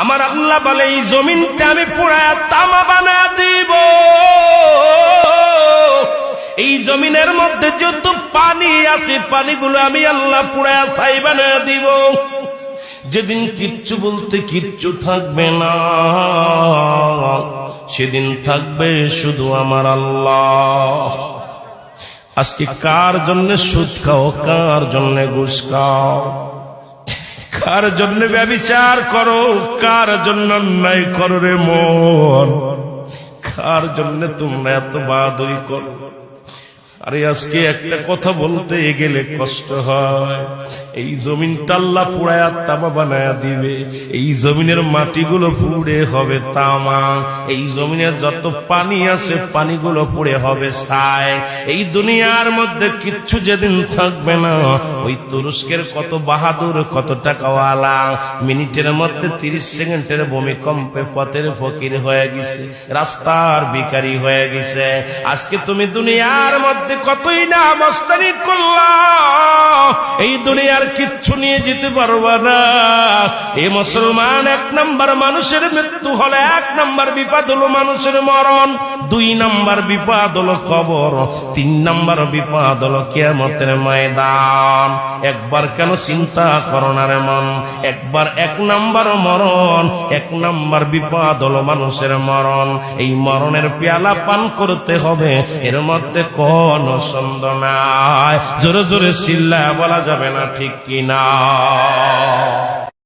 আমার আল্লাহ বলে এই জমিনটা আমি পুরায়া তামা বানা দিব। এই জমিনের মধ্যে যত পানি আছে পানিগুলো আমি আল্লাহ পুরায়া ছাই বানা দিব। যেদিন কিচ্ছু বলতে কিচ্ছু থাকবে না, সেদিন থাকবে শুধু আমার আল্লাহ। আজকে কার জন্য সুদ খাও, কার জন্য ঘুষ খাও, কার জন্য ব্যভিচার করো, কার জন্য অন্যায় করো রে মন, কার জন্য তোমরা এত বাহাদুরি করো? আরে আজকে একটা কথা বলতে গেলে কষ্ট হয়। এই জমিনটা আল্লাহ পুরায়া তামা বানায়া দিবে। এই জমিনের মাটিগুলো পুড়ে হবে তামা, এই জমিনের যত পানি আছে পানিগুলো পুড়ে হবে ছাই। এই দুনিয়ার মধ্যে কিচ্ছু যেদিন থাকবে না, ওই তুরস্কের কত বাহাদুর, কত টাকাওয়ালা মিনিটের মধ্যে 30 সেকেন্ডের ভূমিকম্পে পথের ফকির হয়ে গেছে, রাস্তার ভিখারি হয়ে গেছে। আজকে তুমি দুনিয়ার মধ্যে কতই না মস্তানি করলা, এই দুনিয়ার কিচ্ছু নিয়ে যেতে পারবা না। এই মুসলমান, 1 নাম্বার মানুষের মৃত্যু হলে 1 নাম্বার বিপদ হলো মানুষের মরণ, 2 নাম্বার বিপদ হলো কবর, 3 নাম্বার বিপদ হলো কিয়ামতের ময়দান। একবার কেন চিন্তা করো না রে মন, একবার 1 নাম্বার মরণ, 1 নাম্বার বিপদ হলো মানুষের মরণ। এই মরণের পেয়ালা পান করতে হবে, এর মধ্যে কোন সন্দেহ নাই। জোরে জোরে চিল্লায়া বলা যাবে না, ঠিক কিনা?